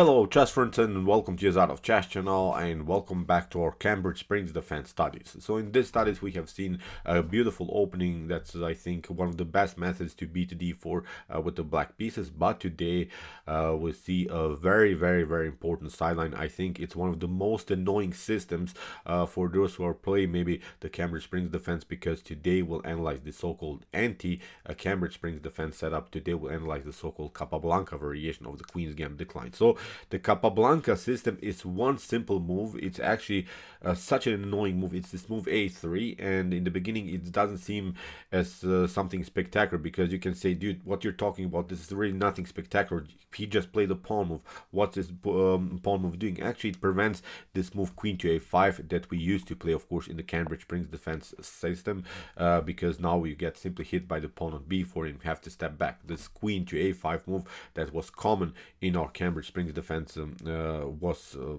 Hello chess friends and welcome to your Out of Chess channel and welcome back to our Cambridge Springs defense studies. So in this studies we have seen a beautiful opening that's I think one of the best methods to beat d4 with the black pieces, but today we see a very important sideline. I think it's one of the most annoying systems for those who are playing maybe the Cambridge Springs defense, because today we'll analyze the so-called anti-Cambridge Springs defense setup. Today we'll analyze the so-called Capablanca variation of the Queen's Gambit Declined. So the Capablanca system is one simple move. It's actually such an annoying move. It's this move a3, and in the beginning it doesn't seem as something spectacular, because you can say, dude, what you're talking about, this is really nothing spectacular. He just played a pawn move. What's this pawn move doing? Actually, it prevents this move queen to a5 that we used to play, of course, in the Cambridge Springs defense system, because now you get simply hit by the pawn on b4 and have to step back. This queen to a5 move that was common in our Cambridge Springs defense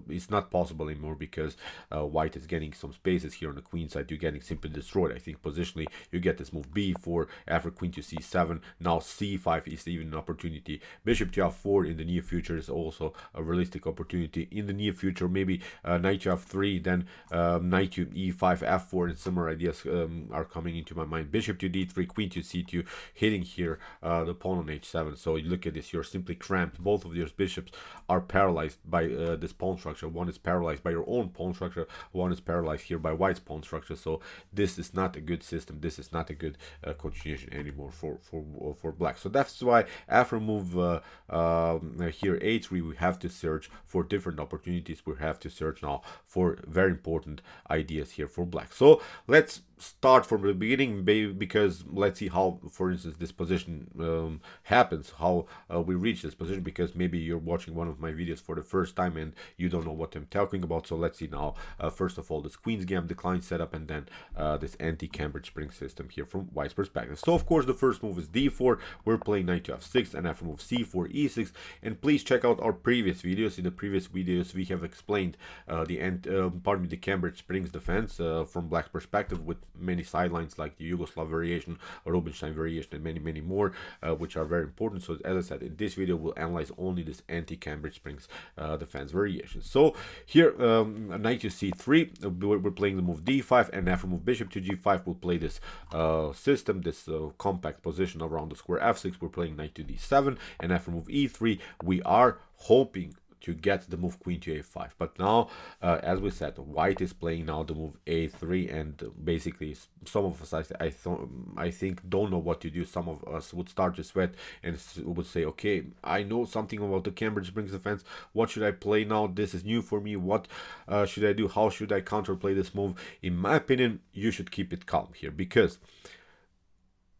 it's not possible anymore, because white is getting some spaces here on the queen side. You're getting simply destroyed. I think positionally you get this move b4 after queen to c7. Now c5 is even an opportunity. Bishop to f4 in the near future is also a realistic opportunity. In the near future, maybe knight to f3, then knight to e5, f4, and similar ideas are coming into my mind. Bishop to d3, queen to c2, hitting here the pawn on h7. So you look at this, you're simply cramped. Both of your bishops are paralyzed by this pawn structure. One is paralyzed by your own pawn structure, one is paralyzed here by white's pawn structure. So this is not a good system. This is not a good continuation anymore for black. So that's why after move here a3, we have to search for different opportunities. We have to search now for very important ideas here for black. So let's start from the beginning, because let's see how, for instance, this position happens, how we reach this position, because maybe you're watching one of my videos for the first time and you don't know what I'm talking about. So let's see now, first of all, this Queen's Gambit Declined setup, and then this anti-Cambridge Springs system here from white's perspective. So of course the first move is d4. We're playing knight to f6, and after move c4, e6. And please check out our previous videos. In the previous videos we have explained the Cambridge Springs defense from black's perspective, with many sidelines like the Yugoslav variation, Rubinstein variation, and many more, which are very important. So as I said, in this video we'll analyze only this anti-Cambridge Springs defense variation. So here knight to c3, we're playing the move d5, and after move bishop to g5 we'll play this system, this compact position around the square f6. We're playing knight to d7, and after move e3 we are hoping to get the move queen to a5. But now, as we said, white is playing now the move a3, and basically some of us, I think, don't know what to do. Some of us would start to sweat and would say, okay, I know something about the Cambridge Springs defense. What should I play now? This is new for me. What should I do? How should I counterplay this move? In my opinion, you should keep it calm here, because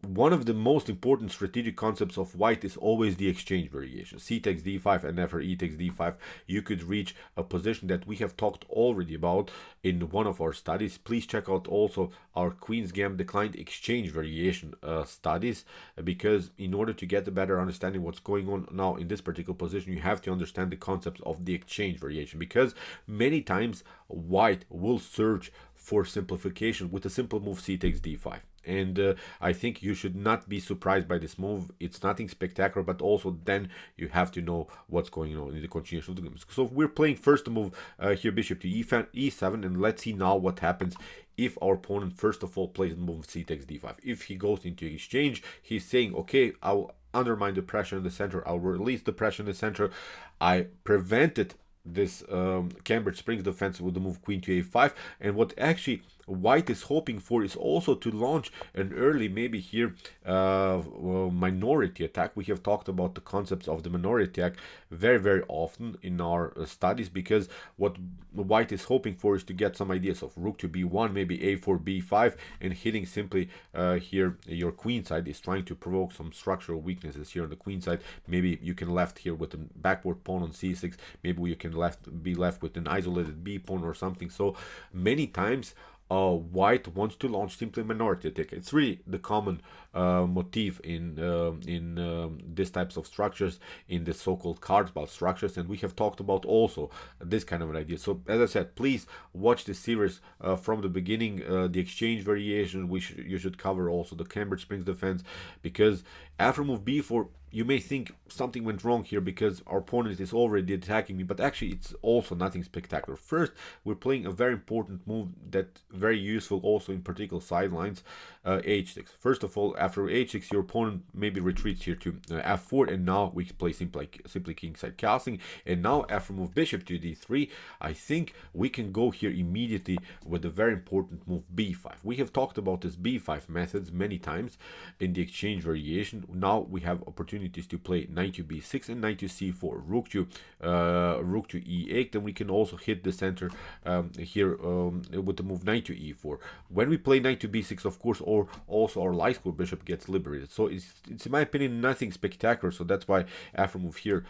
one of the most important strategic concepts of white is always the exchange variation. C takes d5, and after e takes d5, you could reach a position that we have talked already about in one of our studies. Please check out also our Queen's Gambit Declined exchange variation studies, because in order to get a better understanding what's going on now in this particular position, you have to understand the concept of the exchange variation, because many times white will search for simplification with a simple move c takes d5. And I think you should not be surprised by this move. It's nothing spectacular, but also then you have to know what's going on in the continuation of the game. So we're playing first the move here bishop to e7, and let's see now what happens if our opponent first of all plays the move c takes d5. If he goes into exchange, he's saying, okay, I'll undermine the pressure in the center, I'll release the pressure in the center. I prevented this Cambridge Springs defense with the move queen to a5, and what actually white is hoping for is also to launch an early, maybe here minority attack. We have talked about the concepts of the minority attack very often in our studies, because what white is hoping for is to get some ideas of rook to b1, maybe a4, b5, and hitting simply here your queen side is trying to provoke some structural weaknesses here on the queen side. Maybe you can left here with a backward pawn on c6, maybe you can be left with an isolated b pawn or something. So many times white wants to launch simply minority attack. It's really the common motif in these types of structures, in the so-called cardboard structures, and we have talked about also this kind of an idea. So as I said, please watch this series from the beginning. The exchange variation, you should cover also the Cambridge Springs defense, because After move b4, you may think something went wrong here because our opponent is already attacking me, but actually it's also nothing spectacular. First, we're playing a very important move that's very useful also in particular sidelines, h6. First of all, after h6, your opponent maybe retreats here to f4, and now we play simply kingside castling. And now after move bishop to d3, I think we can go here immediately with a very important move b5. We have talked about this b5 methods many times in the exchange variation. Now we have opportunities to play knight to b6 and knight to c4, rook to e8. Then we can also hit the center here with the move knight to e4. When we play knight to b6, of course, or also our light square bishop gets liberated. So it's in my opinion nothing spectacular. So that's why after move here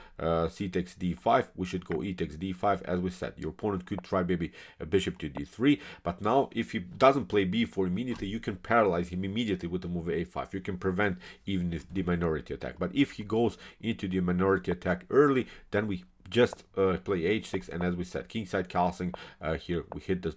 c takes d5, we should go e takes d5. As we said, your opponent could try maybe a bishop to d3, but now if he doesn't play b4 immediately, you can paralyze him immediately with the move a5. You can prevent even if the minority attack. But if he goes into the minority attack early, then we just play h6, and as we said, kingside castling. Here we hit the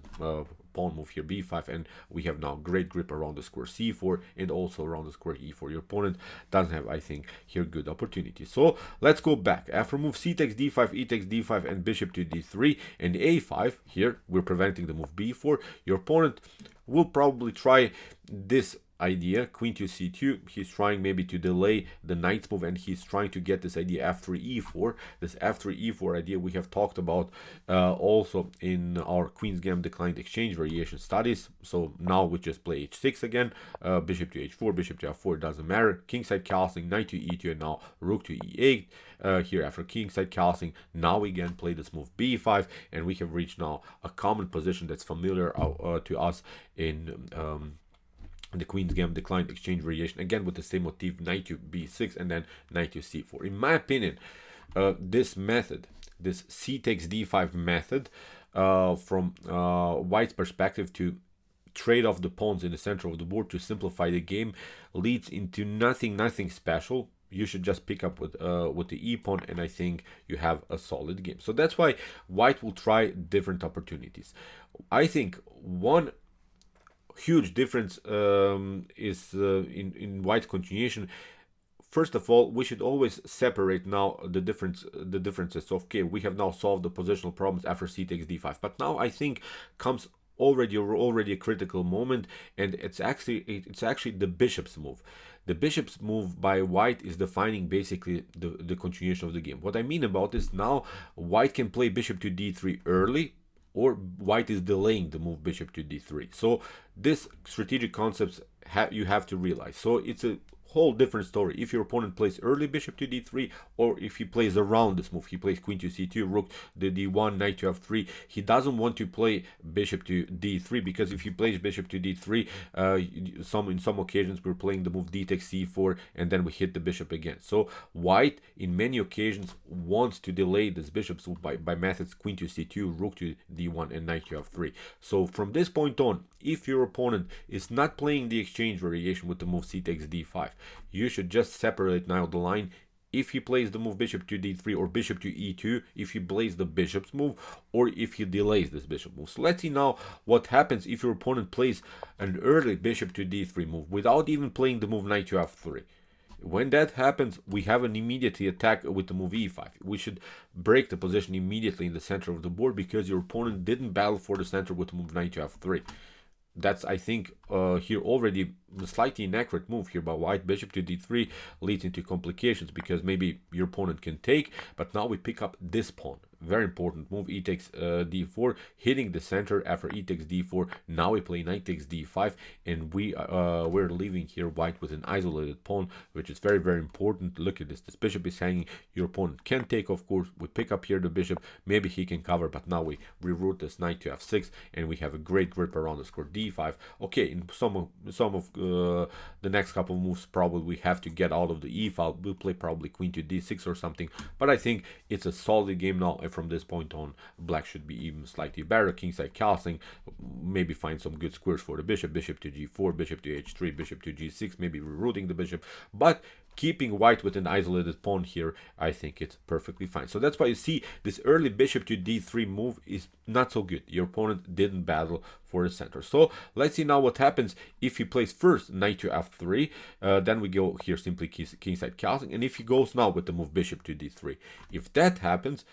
pawn move here b5, and we have now great grip around the square c4 and also around the square e4. Your opponent doesn't have, I think, here good opportunity. So let's go back. After move c takes d5, e takes d5, and bishop to d3 and a5, here we're preventing the move b4. Your opponent will probably try this idea, queen to c2. He's trying maybe to delay the knight's move, and he's trying to get this idea f3 e4. This f3 e4 idea we have talked about also in our Queen's Gambit Declined exchange variation studies. So now we just play h6 again, bishop to h4, bishop to f4, doesn't matter, kingside castling, knight to e2, and now rook to e8. Here after kingside castling, now we again play this move b5, and we have reached now a common position that's familiar to us in the Queen's Gambit Declined exchange variation, again with the same motif, knight to b6 and then knight to c4. In my opinion, this method, this c takes d5 method, from White's perspective to trade off the pawns in the center of the board to simplify the game, leads into nothing special. You should just pick up with the e pawn, and I think you have a solid game. So that's why White will try different opportunities. I think one huge difference is in White's continuation. First of all, we should always separate now the differences. So okay, we have now solved the positional problems after c takes d5, but now I think comes already a critical moment, and it's actually the bishop's move. The bishop's move by White is defining basically the continuation of the game. What I mean about this, now White can play bishop to d3 early, or White is delaying the move bishop to d3. So this strategic concepts you have to realize. So it's a whole different story if your opponent plays early bishop to d3, or if he plays around this move. He plays queen to c2, rook to d1, knight to f3. He doesn't want to play bishop to d3, because if he plays bishop to d3, in some occasions we're playing the move d takes c4, and then we hit the bishop again. So White in many occasions wants to delay this bishop's move by methods queen to c2, rook to d1, and knight to f3. So from this point on, if your opponent is not playing the exchange variation with the move c takes d5, you should just separate now the line. If he plays the move bishop to d3 or bishop to e2, if he plays the bishop's move, or if he delays this bishop move. So let's see now what happens if your opponent plays an early bishop to d3 move without even playing the move knight to f3. When that happens, we have an immediate attack with the move e5. We should break the position immediately in the center of the board, because your opponent didn't battle for the center with the move knight to f3. That's, I think, here already a slightly inaccurate move here by White. Bishop to d3 leads into complications, because maybe your opponent can take, but now we pick up this pawn. Very important move, e takes d4, hitting the center after e takes d4. Now we play knight takes d5, and we're leaving here White with an isolated pawn, which is very important. Look at this. This bishop is hanging. Your opponent can take, of course. We pick up here the bishop. Maybe he can cover, but now we reroute this knight to f6, and we have a great grip around the square d5. Okay, in some of the next couple of moves, probably we have to get out of the e file. We'll play probably queen to d6 or something, but I think it's a solid game now. If from this point on, black should be even slightly better. Kingside castling, maybe find some good squares for the bishop. Bishop to g4, bishop to h3, bishop to g6, maybe rerouting the bishop. But keeping white with an isolated pawn here, I think it's perfectly fine. So that's why you see this early bishop to d3 move is not so good. Your opponent didn't battle for the center. So let's see now what happens if he plays first knight to f3. Then we go here simply kingside castling. And if he goes now with the move bishop to d3. If that happens,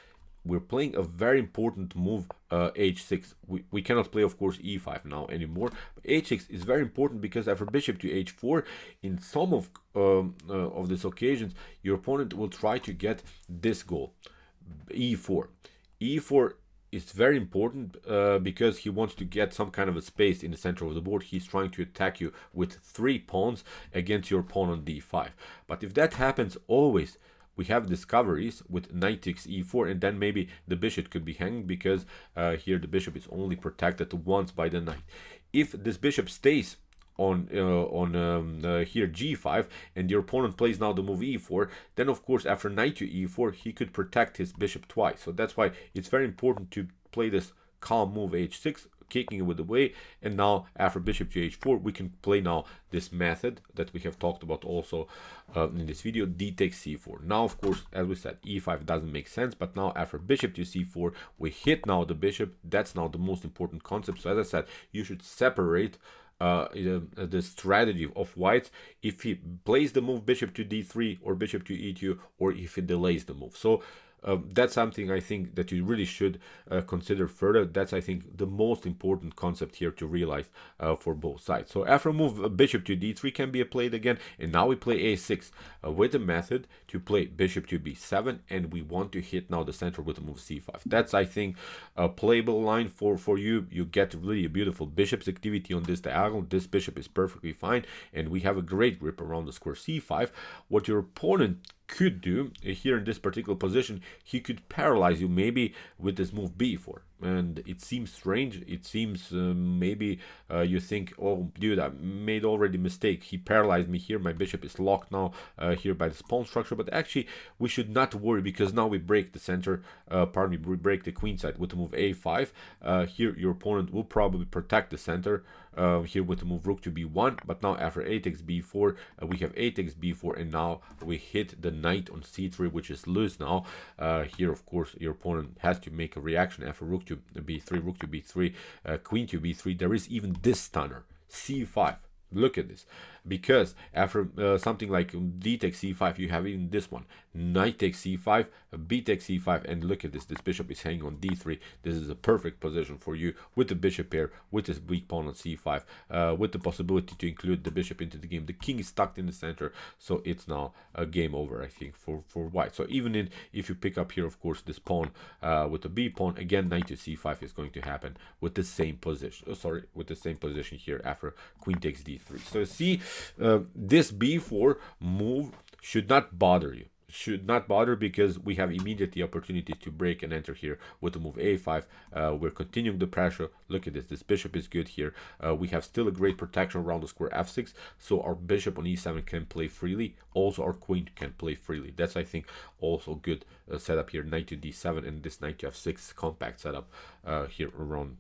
we're playing a very important move, h6. We cannot play, of course, e5 now anymore. But h6 is very important because after bishop to h4, in some of these occasions, your opponent will try to get this goal, e4. e4 is very important because he wants to get some kind of a space in the center of the board. He's trying to attack you with 3 pawns against your pawn on d5. But if that happens, always we have discoveries with knight takes e4, and then maybe the bishop could be hanging because here the bishop is only protected once by the knight. If this bishop stays on here g5 and your opponent plays now the move e4, then of course after knight to e4 he could protect his bishop twice. So that's why it's very important to play this calm move h6, kicking it with the way. And now after bishop to h4 we can play now this method that we have talked about also in this video, d takes c4. Now of course, as we said, e5 doesn't make sense, but now after bishop to c4 we hit now the bishop. That's now the most important concept. So as I said, you should separate the strategy of whites if he plays the move bishop to d3 or bishop to e2, or if he delays the move. So that's something I think that you really should consider further. That's, I think, the most important concept here to realize for both sides. So after move bishop to d3 can be played again, and now we play a6 with a method to play bishop to b7, and we want to hit now the center with the move c5. That's, I think, a playable line for you. You get really a beautiful bishop's activity on this diagonal. This bishop is perfectly fine, and we have a great grip around the square c5. What your opponent could do here in this particular position, he could paralyze you maybe with this move b4. And it seems strange. It seems maybe you think, oh dude, I made already mistake, he paralyzed me here, my bishop is locked now here by this pawn structure. But actually we should not worry, because now we break the center, pardon me, we break the queen side with the move a5. Here your opponent will probably protect the center here with the move rook to b1. But now after a takes b4, we have a takes b4, and now we hit the knight on c3, which is loose now. Here of course your opponent has to make a reaction after rook to b3, rook to b3, queen to b3. There is even this stunner, c5. Look at this, because after something like d takes c5, you have even this one, knight takes c5, b takes c5, and look at this, this bishop is hanging on d3. This is a perfect position for you with the bishop pair, with this weak pawn on c5, with the possibility to include the bishop into the game. The king is stuck in the center, so it's now a game over, I think, for white. So even if you pick up here, of course, this pawn with the b pawn, again knight to c5 is going to happen with the same position, with the same position here after queen takes d3. So see, this b4 move should not bother you. Should not bother, because we have immediate the opportunity to break and enter here with the move a5. We're continuing the pressure. Look at this. This bishop is good here. We have still a great protection around the square f6, so our bishop on e7 can play freely. Also our queen can play freely. That's, I think, also good setup here. Knight to d7 and this knight to f6 compact setup here around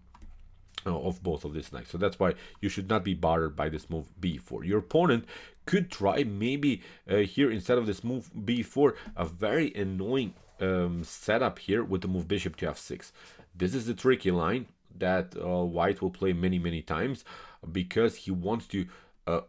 of both of this knight. So that's why you should not be bothered by this move b4. Your opponent could try maybe here, instead of this move b4, a very annoying setup here with the move bishop to f6. This is a tricky line that white will play many times, because he wants to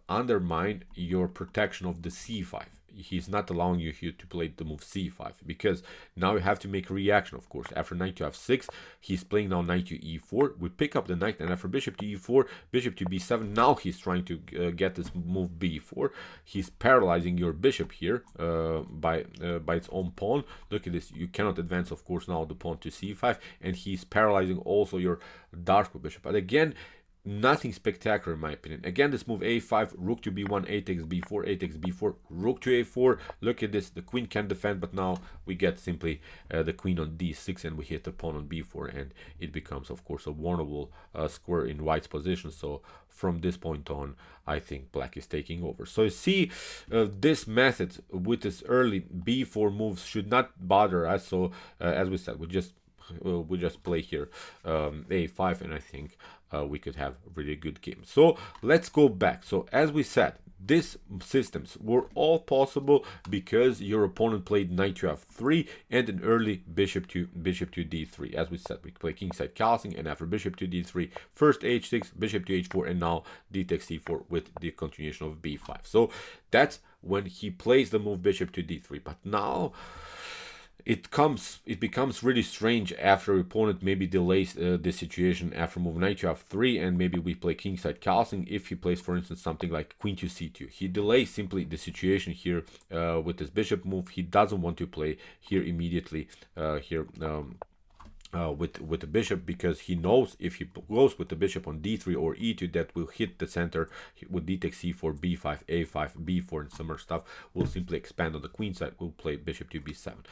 undermine your protection of the c5. He's not allowing you here to play the move c5, because now you have to make a reaction. Of course, after knight to f6, he's playing now knight to e4. We pick up the knight, and after bishop to e4, bishop to b7. Now he's trying to get this move b4. He's paralyzing your bishop here by its own pawn. Look at this. You cannot advance, of course, now the pawn to c5, and he's paralyzing also your dark bishop. But again, nothing spectacular in my opinion. Again, this move a5, rook to b1, a takes b4, a takes b4, rook to a4. Look at this, the queen can defend, but now we get simply the queen on d6, and we hit the pawn on b4, and it becomes, of course, a vulnerable square in white's position. So from this point on, I think black is taking over. So you see, this method with this early b4 moves should not bother us. So as we said, we just we just play here a5, and I think we could have a really good game. So let's go back. So as we said, these systems were all possible because your opponent played knight to f3 and an early bishop to d3. As we said, we play kingside castling, and after bishop to d3, first h6, bishop to h4, and now d takes c4 with the continuation of b5. So that's when he plays the move bishop to d3. But now it becomes really strange after opponent maybe delays the situation after move knight to f3, and maybe we play kingside castling. If he plays, for instance, something like queen to c2, he delays simply the situation here with this bishop move. He doesn't want to play here immediately with the bishop, because he knows if he goes with the bishop on d3 or e2, that will hit the center with d takes c4, b5, a5, b4, and similar stuff. We'll simply expand on the queen side. We'll play bishop to b7.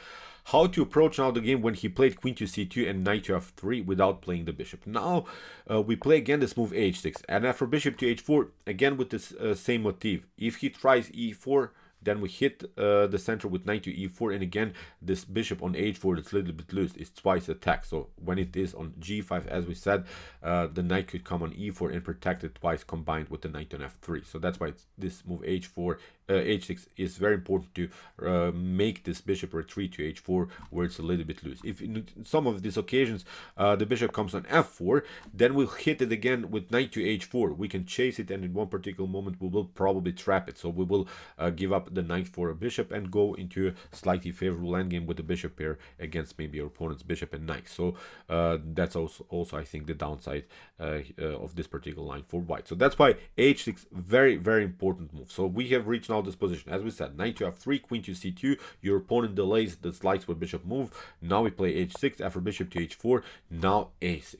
How to approach now the game when he played queen to c2 and knight to f3 without playing the bishop? Now we play again this move h6, and after bishop to h4, again with this same motif. If he tries e4, then we hit the center with knight to e4, and again this bishop on h4 that's a little bit loose is twice attacked. So when it is on g5, as we said, the knight could come on e4 and protect it twice combined with the knight on f3. So that's why this move h6 is very important to make this bishop retreat to h4 where it's a little bit loose. If in some of these occasions the bishop comes on f4, then we'll hit it again with knight to h4. We can chase it, and in one particular moment we will probably trap it. So we will give up the knight for a bishop and go into a slightly favorable endgame with the bishop pair against maybe your opponent's bishop and knight. So that's also I think the downside of this particular line for white. So that's why h6 very, very important move. So we have reached now this position. As we said, knight to f3, queen to c2. Your opponent delays the slice with bishop move. Now we play h6 after bishop to h4. Now a6.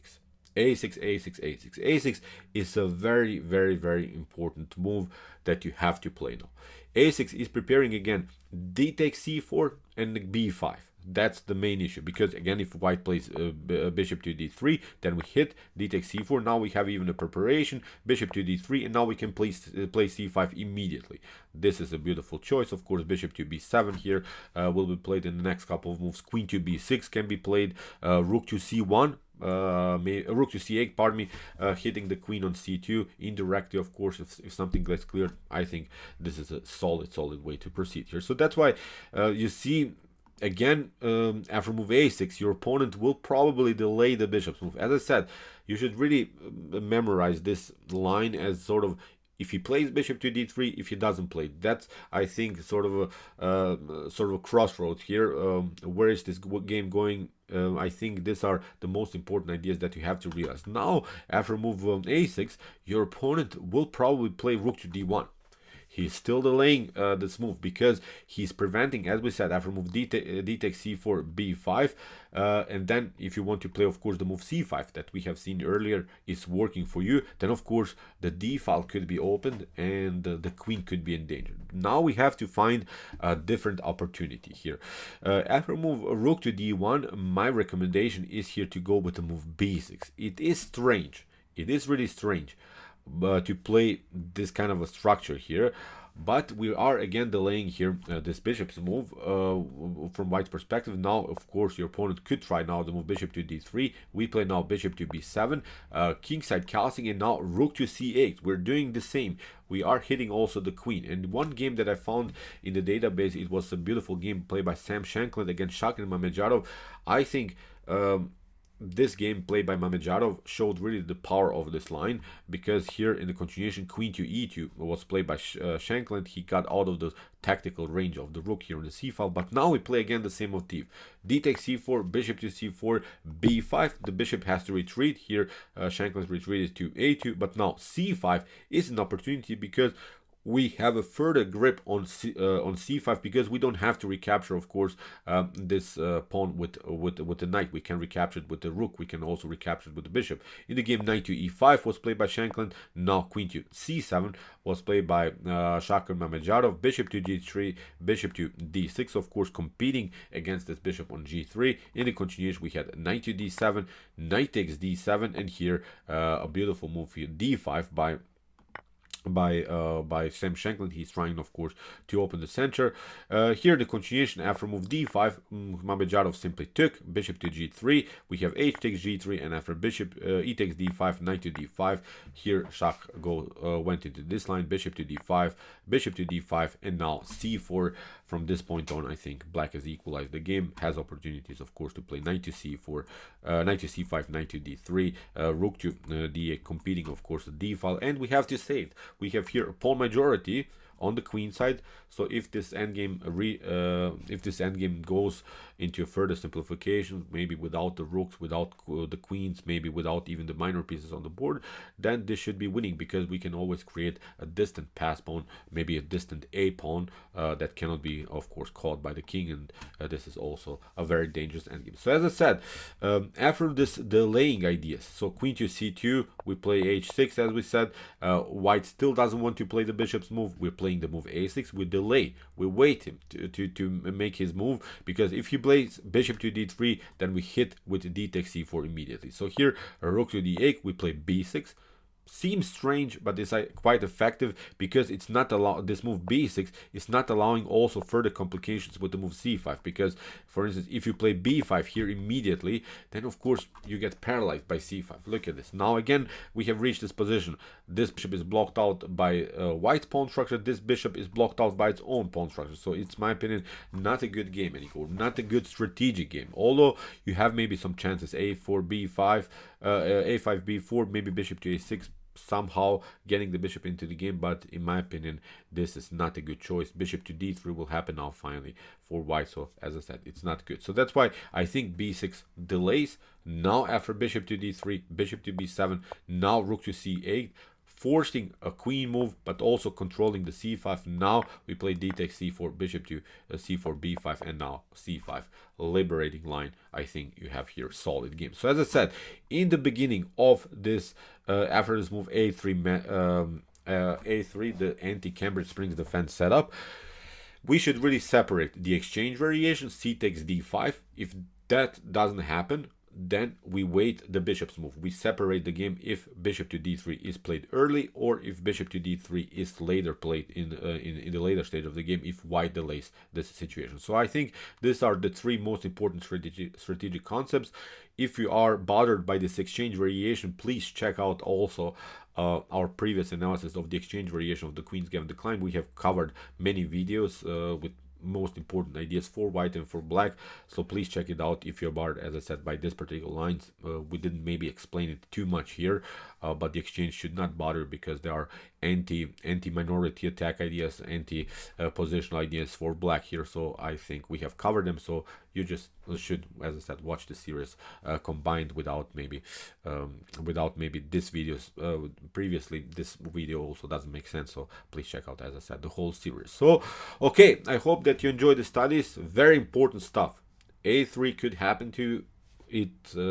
A6, A6, A6. A6 is a very, very, very important move that you have to play now. A6 is preparing again d takes c4 and b5. That's the main issue, because again, if white plays bishop to d3, then we hit d takes c4. Now we have even a preparation, bishop to d3, and now we can play c5 immediately. This is a beautiful choice. Of course, bishop to b7 here will be played in the next couple of moves. Queen to b6 can be played, rook to c1. Rook to c8, pardon me, hitting the queen on c2 indirectly. Of course, if something gets cleared, I think this is a solid way to proceed here. So that's why you see again, after move a6, your opponent will probably delay the bishop's move. As I said, you should really memorize this line as sort of, if he plays bishop to d3, if he doesn't play. That's, I think, sort of a crossroads here. Where is this game going? I think these are the most important ideas that you have to realize. Now, after move a6, your opponent will probably play rook to d1. He's still delaying this move because he's preventing, as we said, after move d takes c4, b5, and then if you want to play, of course, the move c5 that we have seen earlier is working for you, then of course the d file could be opened and the queen could be endangered. Now we have to find a different opportunity here. After move rook to d1, my recommendation is here to go with the move b6. It is strange. It is really strange to play this kind of a structure here, but we are again delaying here this bishop's move from white's perspective. Now, of course, your opponent could try now the move bishop to d3. We play now bishop to b7, kingside castling, and now rook to c8. We're doing the same. We are hitting also the queen. And one game that I found in the database, it was a beautiful game played by Sam Shankland against Shakir Mamedjadov. I think this game played by Mamedjadov showed really the power of this line, because here in the continuation, queen to e2 was played by Shankland. He got out of the tactical range of the rook here on the c file, but now we play again the same motif. D takes c4, bishop to c4, b5. The bishop has to retreat here. Shankland's retreated to a2, but now c5 is an opportunity because we have a further grip on c5, because we don't have to recapture, of course, this pawn with the knight. We can recapture it with the rook. We can also recapture it with the bishop. In the game, knight to e5 was played by Shankland. Now queen to c7 was played by Shakir Mamedjadov. Bishop to g3, bishop to d6, of course, competing against this bishop on g3. In the continuation, we had knight to d7, knight takes d7, and here a beautiful move here, d5 by by Sam Shankland. He's trying, of course, to open the center. Here the continuation after move d5, Mamedjadov simply took bishop to g3. We have h takes g3, and after bishop e takes d5, knight to d5. Here Shah went into this line, bishop to d5, bishop to d5, and now c4. From this point on, I think black has equalized the game, has opportunities, of course, to play knight to c4, knight to c5, knight to d3, rook to d8, competing, of course, the d file, and we have to save. We have here a pawn majority on the queen side. So if this endgame goes into a further simplification, maybe without the rooks, without the queens, maybe without even the minor pieces on the board, then this should be winning, because we can always create a distant pass pawn, maybe a distant a pawn that cannot be, of course, caught by the king, and this is also a very dangerous endgame. So as I said, after this delaying ideas, so queen to c2, we play h6, as we said. White still doesn't want to play the bishop's move. We're playing the move a6. We delay, we wait him to make his move, because if he plays bishop to d3, then we hit with d takes c4 immediately. So here rook to d8, we play b6. Seems strange, but it's quite effective, because it's not this move b6 is not allowing also further complications with the move c5, because for instance, if you play b5 here immediately, then of course you get paralyzed by c5. Look at this. Now again we have reached this position. This bishop is blocked out by white's pawn structure, this bishop is blocked out by its own pawn structure. So it's, my opinion, not a good game anymore, not a good strategic game, although you have maybe some chances. a4 b5, a5 b4, maybe bishop to a6, somehow getting the bishop into the game, but in my opinion this is not a good choice. Bishop to d3 will happen now finally for white, so as I said, it's not good. So that's why I think b6 delays. Now after bishop to d3, bishop to b7, now rook to c8, forcing a queen move, but also controlling the c5. Now we play d takes c4, bishop to c4, b5, and now c5. Liberating line. I think you have here solid game. So as I said, in the beginning of this, after this move a3, a3, the anti-Cambridge Springs defense setup, we should really separate the exchange variation, c takes d5. If that doesn't happen, then we wait the bishop's move. We separate the game if bishop to d3 is played early, or if bishop to d3 is later played in the later stage of the game, if white delays this situation. So I think these are the three most important strategic concepts. If you are bothered by this exchange variation, please check out also our previous analysis of the exchange variation of the Queen's Gambit Declined. We have covered many videos with most important ideas for white and for black, so please check it out if you're bothered, as I said, by this particular lines. We didn't maybe explain it too much here, but the exchange should not bother, because there are anti-minority attack ideas, anti-positional ideas for black here. So I think we have covered them, so you just should, as I said, watch the series combined without maybe this videos previously. This video also doesn't make sense, so please check out, as I said, the whole series. So okay, I hope that you enjoyed the studies. Very important stuff. a3 could happen to it.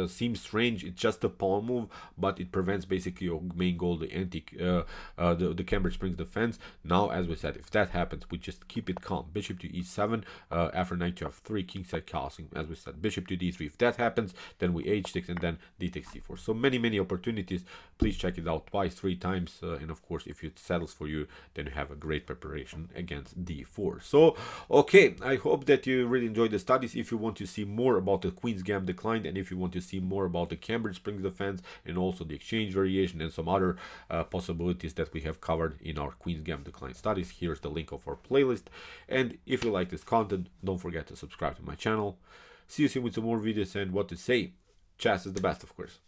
Seems strange, it's just a pawn move, but it prevents basically your main goal, the Cambridge Springs defense. Now, as we said, if that happens, we just keep it calm. Bishop to e7, after knight to f3, kingside castling, as we said, bishop to d3. If that happens, then we h6, and then d takes c4. So many opportunities. Please check it out twice, 3 times, and of course, if it settles for you, then you have a great preparation against d4. So okay, I hope that you really enjoyed the studies. If you want to see more about the Queen's Gambit Declined, and if you want to see more about the Cambridge Springs defense and also the exchange variation and some other possibilities that we have covered in our Queen's Gambit Declined studies, here's the link of our playlist. And if you like this content, don't forget to subscribe to my channel. See you soon with some more videos, and what to say, chess is the best, of course.